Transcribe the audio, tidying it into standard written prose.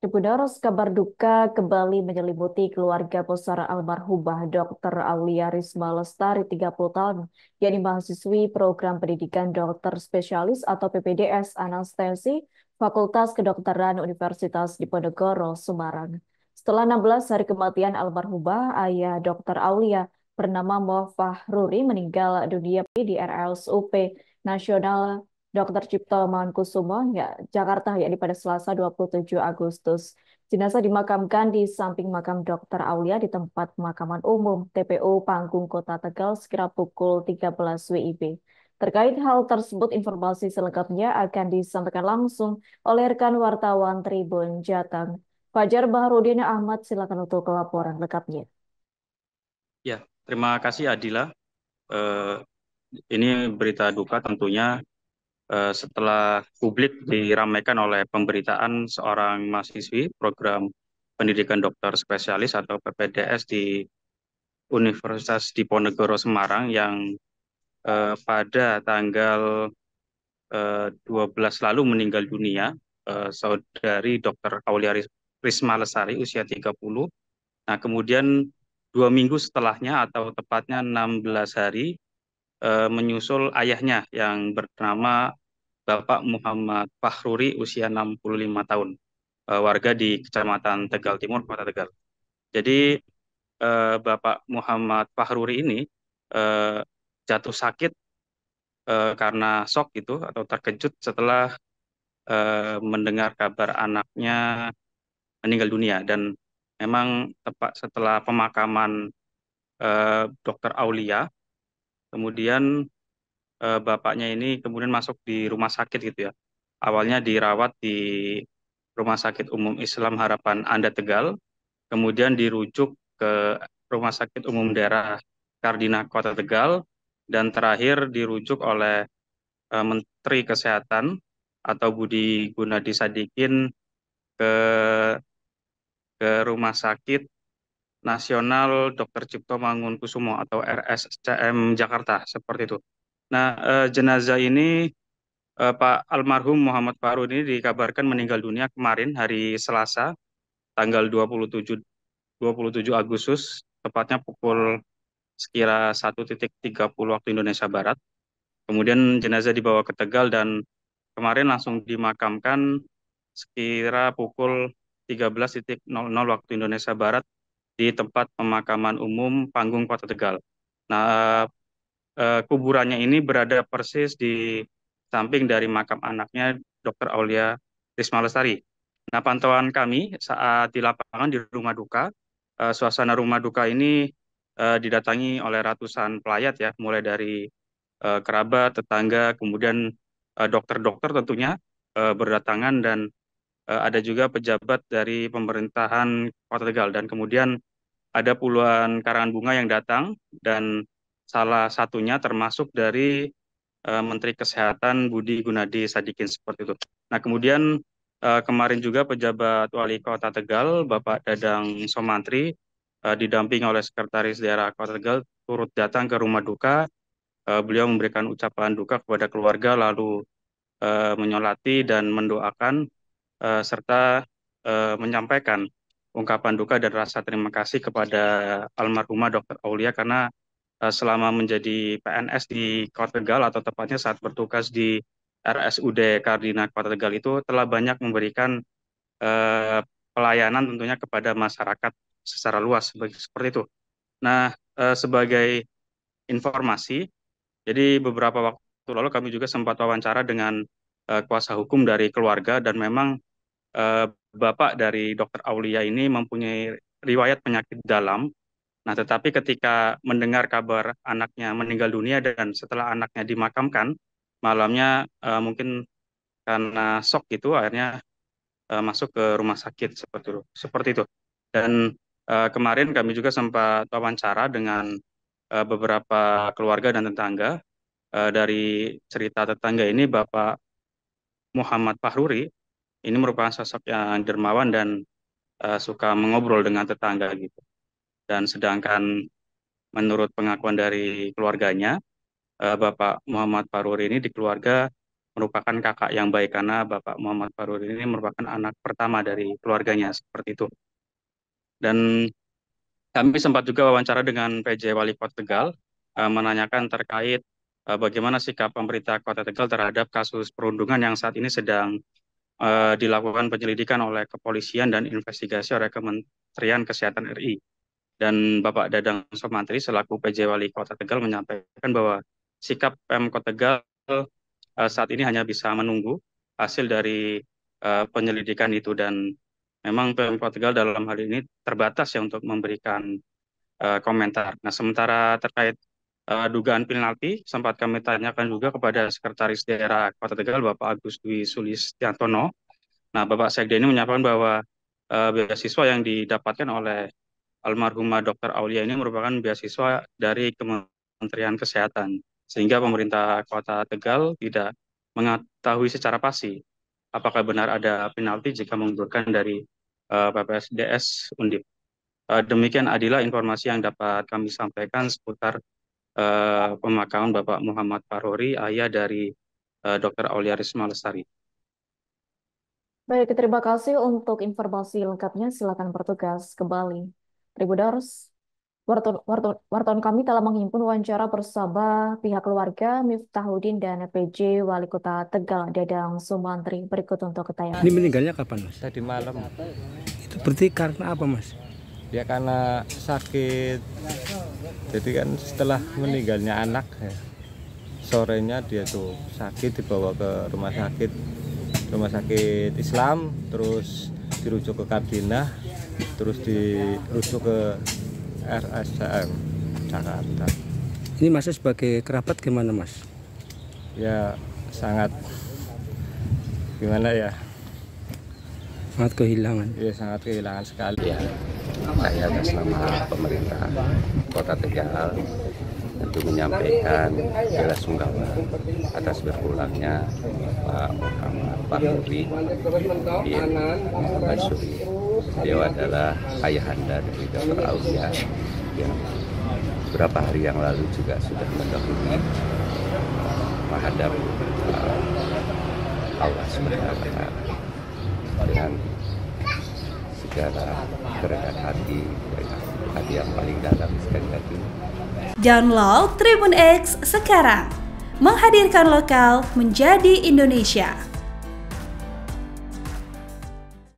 Terus kabar duka kembali menyelimuti keluarga besar almarhumah Dr. Aulia Risma Lestari 30 tahun, yakni mahasiswi program pendidikan dokter spesialis atau PPDS Anestesi Fakultas Kedokteran Universitas Diponegoro, Semarang. Setelah 16 hari kematian almarhumah, ayah Dr. Aulia bernama Fahruri meninggal dunia di RSUP Nasional Dr. Cipto Mangunkusumo, ya, Jakarta, yakni pada Selasa 27 Agustus. Jenazah dimakamkan di samping makam Dr. Aulia di tempat pemakaman umum TPU Panggung Kota Tegal sekira pukul 13 WIB. Terkait hal tersebut, informasi selengkapnya akan disampaikan langsung oleh rekan wartawan Tribun Jateng. Fajar Baharudin Ahmad, silakan untuk laporan lengkapnya. Ya, terima kasih Adila. Eh, ini berita duka tentunya setelah publik diramaikan oleh pemberitaan seorang mahasiswi program pendidikan dokter spesialis atau PPDS di Universitas Diponegoro Semarang yang pada tanggal 12 lalu meninggal dunia, saudari Dr. Aulia Risma Lestari usia 30. Nah, kemudian 2 minggu setelahnya atau tepatnya 16 hari menyusul ayahnya yang bernama Bapak Muhammad Fahruri usia 65 tahun, warga di Kecamatan Tegal Timur, Kota Tegal. Jadi Bapak Muhammad Fahruri ini eh, jatuh sakit karena shock gitu atau terkejut setelah mendengar kabar anaknya meninggal dunia, dan memang tepat setelah pemakaman Dr. Aulia, kemudian bapaknya ini kemudian masuk di rumah sakit gitu ya. Awalnya dirawat di Rumah Sakit Umum Islam Harapan Anda Tegal, kemudian dirujuk ke Rumah Sakit Umum Daerah Kardina Kota Tegal, dan terakhir dirujuk oleh Menteri Kesehatan atau Budi Gunadi Sadikin ke Rumah Sakit Nasional Dr. Cipto Mangunkusumo atau RSCM Jakarta, seperti itu. Nah, jenazah ini Pak almarhum Muhammad Farud ini dikabarkan meninggal dunia kemarin hari Selasa tanggal 27 Agustus, tepatnya pukul sekira 1:30 waktu Indonesia Barat. Kemudian jenazah dibawa ke Tegal dan kemarin langsung dimakamkan sekira pukul 13:00 waktu Indonesia Barat di tempat pemakaman umum Panggung Kota Tegal. Nah, kuburannya ini berada persis di samping dari makam anaknya Dr. Aulia Risma Lestari. Nah, pantauan kami saat di lapangan di rumah duka, suasana rumah duka ini didatangi oleh ratusan pelayat ya, mulai dari kerabat, tetangga, kemudian dokter-dokter tentunya berdatangan, dan ada juga pejabat dari pemerintahan Kota Tegal, dan kemudian ada puluhan karangan bunga yang datang, dan salah satunya termasuk dari Menteri Kesehatan Budi Gunadi Sadikin, seperti itu. Nah, kemudian kemarin juga pejabat Wali Kota Tegal, Bapak Dadang Somantri, didamping oleh Sekretaris Daerah Kota Tegal, turut datang ke rumah duka. Beliau memberikan ucapan duka kepada keluarga, lalu menyolati dan mendoakan serta menyampaikan ungkapan duka dan rasa terima kasih kepada almarhumah Dr. Aulia karena selama menjadi PNS di Kota Tegal atau tepatnya saat bertugas di RSUD Kardina Kota Tegal itu telah banyak memberikan eh, pelayanan tentunya kepada masyarakat secara luas seperti itu. Nah, sebagai informasi, jadi beberapa waktu lalu kami juga sempat wawancara dengan kuasa hukum dari keluarga, dan memang eh, bapak dari Dr. Aulia ini mempunyai riwayat penyakit dalam. Nah, tetapi ketika mendengar kabar anaknya meninggal dunia dan setelah anaknya dimakamkan, malamnya mungkin karena shock gitu, akhirnya masuk ke rumah sakit, seperti itu. Seperti itu. Dan kemarin kami juga sempat wawancara dengan beberapa keluarga dan tetangga. Dari cerita tetangga ini, Bapak Muhammad Fahruri ini merupakan sosok yang dermawan dan suka mengobrol dengan tetangga gitu. Dan sedangkan menurut pengakuan dari keluarganya, Bapak Muhammad Faruri ini di keluarga merupakan kakak yang baik karena Bapak Muhammad Faruri ini merupakan anak pertama dari keluarganya seperti itu. Dan kami sempat juga wawancara dengan PJ Wali Kota Tegal menanyakan terkait bagaimana sikap pemerintah Kota Tegal terhadap kasus perundungan yang saat ini sedang dilakukan penyelidikan oleh kepolisian dan investigasi oleh Kementerian Kesehatan RI. Dan Bapak Dadang Somantri selaku PJ Wali Kota Tegal menyampaikan bahwa sikap Pemkot Tegal saat ini hanya bisa menunggu hasil dari penyelidikan itu, dan memang Pemkot Tegal dalam hal ini terbatas ya untuk memberikan komentar. Nah, sementara terkait dugaan penalti sempat kami tanyakan juga kepada Sekretaris Daerah Kota Tegal Bapak Agus Dwi Sulistiantono. Nah, Bapak Sekda ini menyampaikan bahwa beasiswa yang didapatkan oleh almarhumah Dr. Aulia ini merupakan beasiswa dari Kementerian Kesehatan, sehingga pemerintah Kota Tegal tidak mengetahui secara pasti apakah benar ada penalti jika mengundurkan dari PPSDS Undip. Demikian Adila informasi yang dapat kami sampaikan seputar pemakaman Bapak Muhammad Faruri, ayah dari Dr. Aulia Risma Lestari. Baik, terima kasih untuk informasi lengkapnya. Silakan bertugas kembali. Tribuners, wartawan kami telah menghimpun wawancara bersama pihak keluarga Miftahudin dan PJ Wali Kota Tegal Dadang Sumantri. Berikut untuk ketayangan. Ini meninggalnya kapan, Mas? Tadi malam. Itu berarti karena apa, Mas? Ya karena sakit. Jadi kan setelah meninggalnya anak, ya, sorenya dia tuh sakit, dibawa ke rumah sakit Islam, terus dirujuk ke Kabinah, terus dirujuk ke RSCM Jakarta. Ini Mas sebagai kerabat gimana, Mas? Ya sangat gimana ya? Sangat kehilangan. Ya sangat kehilangan sekali. Ya, saya atas nama pemerintah Kota Tegal tentu menyampaikan bela sungkawa atas berpulangnya Pak Muhammad Faruri bin Basuri. Beliau adalah ayahanda dari Dr. Aulia yang beberapa hari yang lalu juga sudah mendahului menghadap Allah Subhanahu wa Ta'ala dengan segala kerendahan hati yang paling dalam. Sekali lagi, download Tribun X sekarang, menghadirkan lokal menjadi Indonesia.